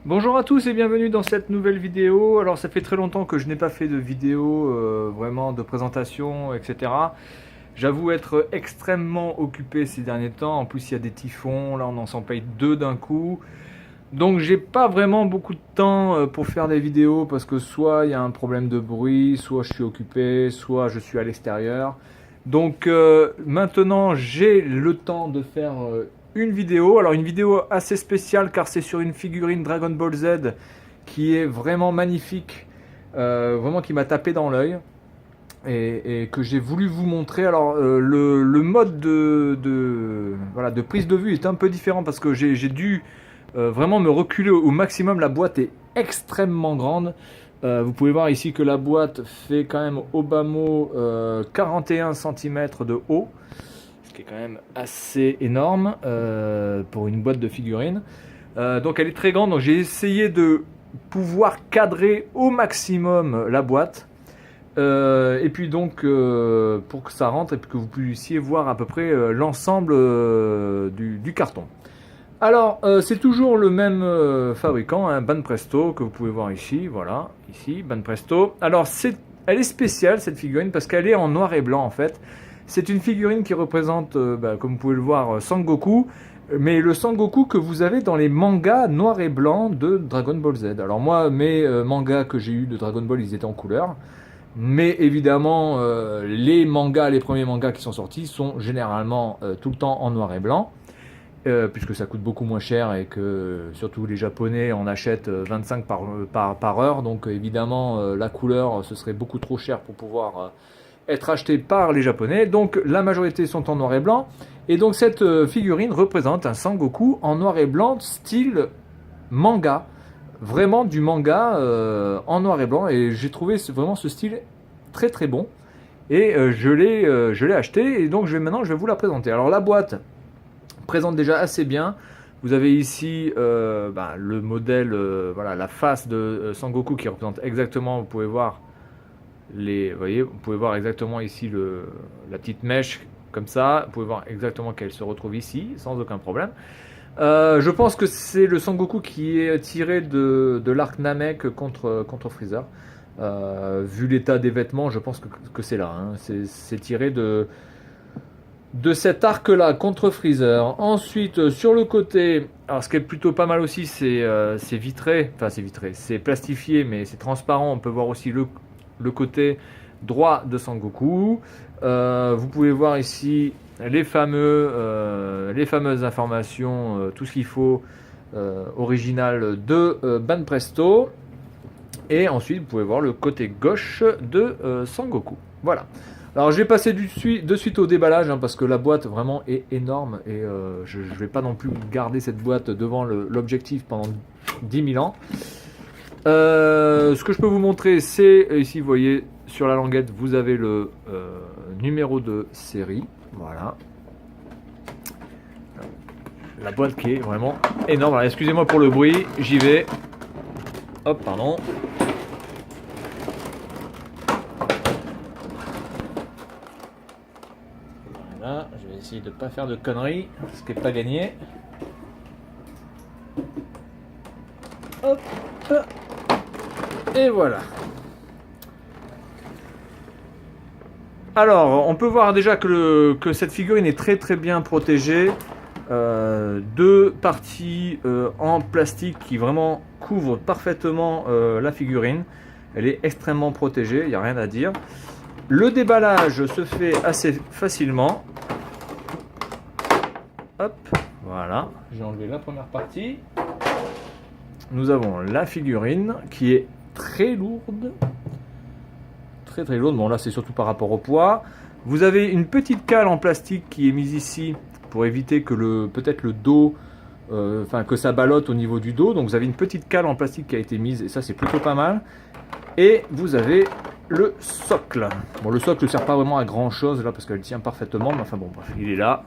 Bonjour à tous et bienvenue dans cette nouvelle vidéo. Alors ça fait très longtemps que je n'ai pas fait de vidéo vraiment de présentation, etc. J'avoue être extrêmement occupé ces derniers temps. En plus il y a des typhons, là on en s'en paye deux d'un coup. Donc j'ai pas vraiment beaucoup de temps pour faire des vidéos parce que soit il y a un problème de bruit, soit je suis occupé, soit je suis à l'extérieur. Donc maintenant j'ai le temps de faire une vidéo. Alors une vidéo assez spéciale car c'est sur une figurine Dragon Ball Z qui est vraiment magnifique, vraiment qui m'a tapé dans l'œil et que j'ai voulu vous montrer. Alors le mode voilà, de prise de vue est un peu différent parce que j'ai dû vraiment me reculer au maximum. La boîte est extrêmement grande. Vous pouvez voir ici que la boîte fait quand même au bas mot 41 cm de haut, ce qui est quand même assez énorme pour une boîte de figurines. Donc elle est très grande, donc j'ai essayé de pouvoir cadrer au maximum la boîte. Et puis donc pour que ça rentre et que vous puissiez voir à peu près l'ensemble du carton. Alors, c'est toujours le même fabricant, hein, Banpresto, que vous pouvez voir ici, voilà, ici, Banpresto. Alors, elle est spéciale, cette figurine, parce qu'elle est en noir et blanc, en fait. C'est une figurine qui représente, comme vous pouvez le voir, Sangoku, mais le Sangoku que vous avez dans les mangas noir et blanc de Dragon Ball Z. Alors moi, mes mangas que j'ai eu de Dragon Ball, ils étaient en couleur. Mais évidemment, les premiers mangas qui sont sortis, sont généralement tout le temps en noir et blanc. Puisque ça coûte beaucoup moins cher et que surtout les Japonais en achètent 25 par heure, donc évidemment la couleur ce serait beaucoup trop cher pour pouvoir être acheté par les Japonais, donc la majorité sont en noir et blanc, et donc cette figurine représente un Sangoku en noir et blanc style manga, vraiment du manga en noir et blanc, et j'ai trouvé vraiment ce style très très bon, et je l'ai acheté, et donc maintenant je vais vous la présenter. Alors la boîte présente déjà assez bien. Vous avez ici le modèle, voilà, la face de Sangoku qui représente exactement, vous pouvez voir vous pouvez voir exactement ici la petite mèche comme ça. Vous pouvez voir exactement qu'elle se retrouve ici sans aucun problème. Je pense que c'est le Sangoku qui est tiré de l'arc Namek contre Freezer. Vu l'état des vêtements, je pense que c'est là. Hein. C'est tiré de cet arc là contre Freezer. Ensuite sur le côté, alors ce qui est plutôt pas mal aussi, c'est vitré, enfin c'est vitré, c'est plastifié mais c'est transparent. On peut voir aussi le côté droit de Sangoku. Vous pouvez voir ici les fameuses informations, tout ce qu'il faut original de Banpresto. Et ensuite vous pouvez voir le côté gauche de Sangoku. Voilà. Alors je vais passer de suite au déballage parce que la boîte vraiment est énorme et je ne vais pas non plus garder cette boîte devant l'objectif pendant 10 000 ans. Ce que je peux vous montrer, c'est ici, vous voyez sur la languette, vous avez le numéro de série. Voilà. La boîte qui est vraiment énorme. Excusez-moi pour le bruit, j'y vais. Hop, pardon. Je vais essayer de ne pas faire de conneries, ce qui n'est pas gagné. Hop, et voilà. Alors, on peut voir déjà que cette figurine est très très bien protégée. Deux parties en plastique qui vraiment couvrent parfaitement la figurine. Elle est extrêmement protégée, il n'y a rien à dire. Le déballage se fait assez facilement. Hop, voilà, j'ai enlevé la première partie. Nous avons la figurine qui est très lourde. Très très lourde, bon là c'est surtout par rapport au poids. Vous avez une petite cale en plastique qui est mise ici pour éviter que peut-être le dos, que ça ballotte au niveau du dos. Donc vous avez une petite cale en plastique qui a été mise et ça c'est plutôt pas mal. Et vous avez le socle. Bon, le socle ne sert pas vraiment à grand chose là parce qu'elle tient parfaitement, mais enfin bon, bref, il est là.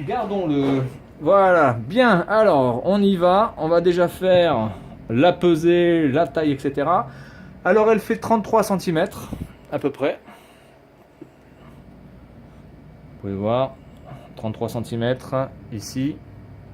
Gardons-le. Voilà, bien. Alors, on y va. On va déjà faire la pesée, la taille, etc. Alors, elle fait 33 cm à peu près. Vous pouvez voir, 33 cm ici.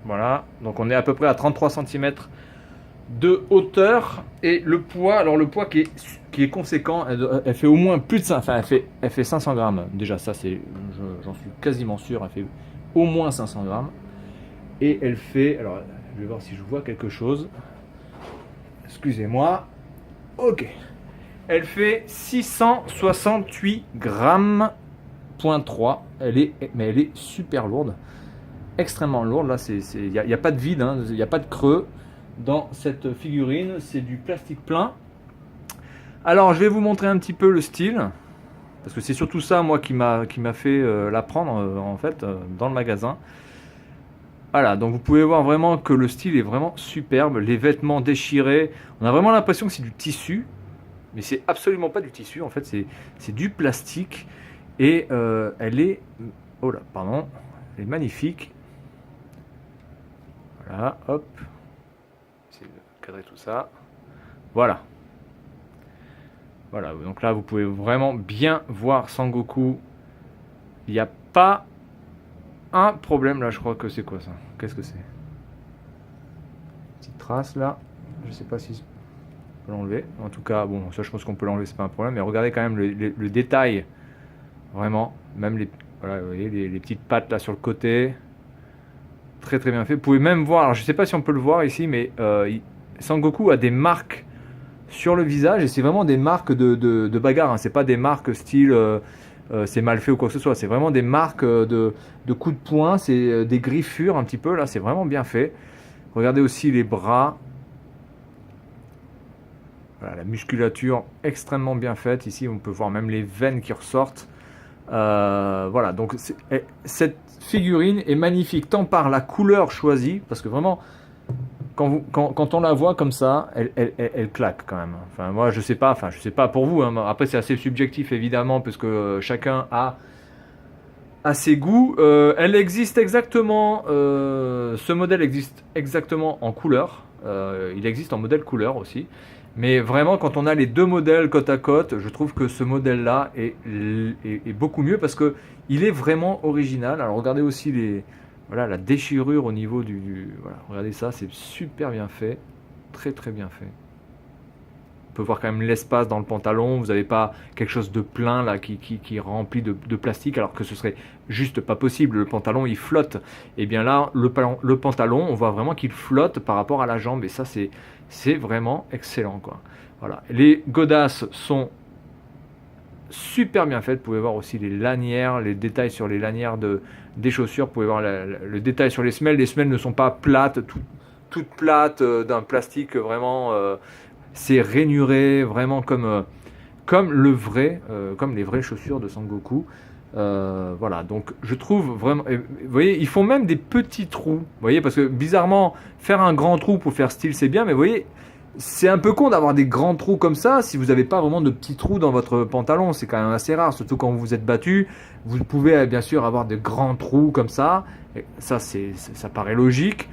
Voilà, donc on est à peu près à 33 cm de hauteur. Et le poids, alors le poids qui est conséquent, elle fait au moins plus de 5, enfin elle fait 500 grammes. Déjà ça, j'en suis quasiment sûr, elle fait au moins 500 grammes. Et elle fait, alors je vais voir si je vois quelque chose. Excusez-moi. Ok. Elle fait 668 grammes, point 3. Mais elle est super lourde. Extrêmement lourde. Là, il n'y a pas de vide, il n'y a pas de creux dans cette figurine. C'est du plastique plein. Alors, je vais vous montrer un petit peu le style. Parce que c'est surtout ça, moi, qui m'a fait la prendre, en fait, dans le magasin. Voilà, donc vous pouvez voir vraiment que le style est vraiment superbe. Les vêtements déchirés. On a vraiment l'impression que c'est du tissu. Mais c'est absolument pas du tissu, en fait, c'est du plastique. Et elle est... Oh là, pardon. Elle est magnifique. Voilà, hop. Essayer de cadrer tout ça. Voilà. Voilà, donc là, vous pouvez vraiment bien voir Sangoku. Il n'y a pas un problème, là, je crois que c'est quoi ça? Qu'est-ce que c'est? Petite trace, là. Je sais pas si... l'enlever. En tout cas, bon, ça je pense qu'on peut l'enlever, c'est pas un problème. Mais regardez quand même le détail, vraiment. Même les, voilà, vous voyez, les petites pattes là sur le côté, très très bien fait. Vous pouvez même voir, alors je sais pas si on peut le voir ici, mais Sangoku a des marques sur le visage et c'est vraiment des marques de bagarre. Hein. C'est pas des marques style c'est mal fait ou quoi que ce soit. C'est vraiment des marques de coups de poing. C'est des griffures un petit peu là. C'est vraiment bien fait. Regardez aussi les bras. Voilà, la musculature extrêmement bien faite. Ici, on peut voir même les veines qui ressortent. Voilà, donc cette figurine est magnifique tant par la couleur choisie, parce que vraiment, quand on la voit comme ça, elle claque quand même. Enfin, moi, je sais pas pour vous. Hein. Après, c'est assez subjectif évidemment, parce que chacun a ses goûts. Elle existe exactement. Ce modèle existe exactement en couleur. Il existe en modèle couleur aussi. Mais vraiment, quand on a les deux modèles côte à côte, je trouve que ce modèle-là est beaucoup mieux parce que il est vraiment original. Alors regardez aussi voilà, la déchirure au niveau voilà, regardez ça, c'est super bien fait, très très bien fait. On peut voir quand même l'espace dans le pantalon. Vous n'avez pas quelque chose de plein là qui est rempli de plastique, alors que ce serait juste pas possible. Le pantalon il flotte. Et bien là, le pantalon, on voit vraiment qu'il flotte par rapport à la jambe. Et ça, c'est vraiment excellent, quoi. Voilà. Les godasses sont super bien faites. Vous pouvez voir aussi les lanières, les détails sur les lanières des chaussures. Vous pouvez voir le détail sur les semelles. Les semelles ne sont pas plates, toutes plates, d'un plastique vraiment. C'est rainuré, vraiment comme comme les vraies chaussures de Sangoku. Voilà, donc je trouve vraiment. Vous voyez, ils font même des petits trous. Vous voyez, parce que bizarrement, faire un grand trou pour faire style, c'est bien, mais vous voyez, c'est un peu con d'avoir des grands trous comme ça si vous n'avez pas vraiment de petits trous dans votre pantalon. C'est quand même assez rare, surtout quand vous vous êtes battu. Vous pouvez bien sûr avoir de grands trous comme ça. Et ça, ça paraît logique.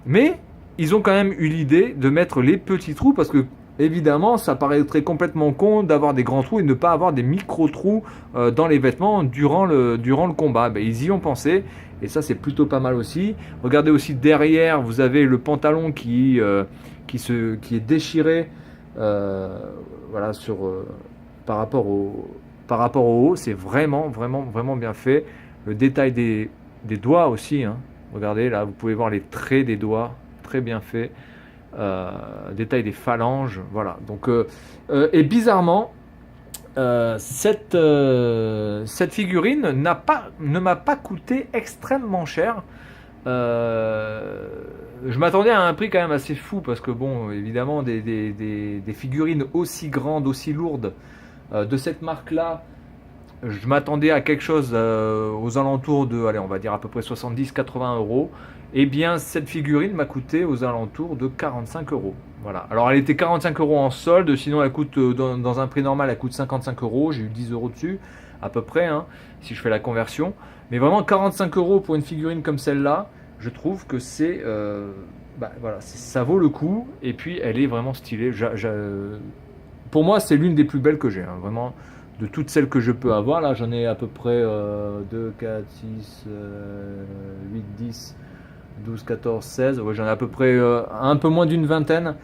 Mais ils ont quand même eu l'idée de mettre les petits trous parce que évidemment, ça paraîtrait complètement con d'avoir des grands trous et de ne pas avoir des micro-trous dans les vêtements durant le combat. Ben, ils y ont pensé et ça, c'est plutôt pas mal aussi. Regardez aussi derrière, vous avez le pantalon qui est déchiré voilà, par rapport au haut. C'est vraiment, vraiment, vraiment bien fait. Le détail des doigts aussi. Hein. Regardez, là, vous pouvez voir les traits des doigts. Très bien fait. Détail des phalanges, voilà. Donc, et bizarrement, cette figurine ne m'a pas coûté extrêmement cher. Je m'attendais à un prix quand même assez fou parce que bon, évidemment, des figurines aussi grandes, aussi lourdes de cette marque-là, je m'attendais à quelque chose aux alentours de, allez, on va dire à peu près 70-80 euros. Eh bien, cette figurine m'a coûté aux alentours de 45 euros. Voilà. Alors, elle était 45 euros en solde, sinon elle coûte, dans un prix normal, elle coûte 55 euros. J'ai eu 10 euros dessus, à peu près, hein, si je fais la conversion. Mais vraiment, 45 euros pour une figurine comme celle-là, je trouve que c'est, voilà, ça vaut le coup. Et puis, elle est vraiment stylée. Pour moi, c'est l'une des plus belles que j'ai, hein, vraiment. De toutes celles que je peux avoir, là j'en ai à peu près 2, 4, 6, 8, 10, 12, 14, 16, ouais, j'en ai à peu près un peu moins d'une vingtaine.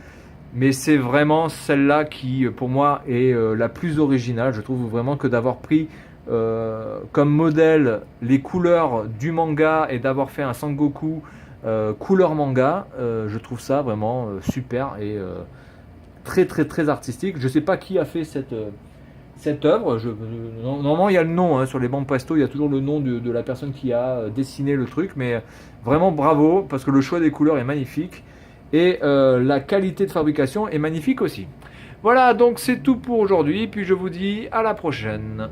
Mais c'est vraiment celle-là qui, pour moi, est la plus originale. Je trouve vraiment que d'avoir pris comme modèle les couleurs du manga et d'avoir fait un Sangoku couleur manga, je trouve ça vraiment super et très très très artistique. Je sais pas qui a fait cette œuvre. Normalement, il y a le nom hein, sur les bandes Presto, il y a toujours le nom de la personne qui a dessiné le truc, mais vraiment bravo parce que le choix des couleurs est magnifique et la qualité de fabrication est magnifique aussi. Voilà, donc c'est tout pour aujourd'hui, puis je vous dis à la prochaine.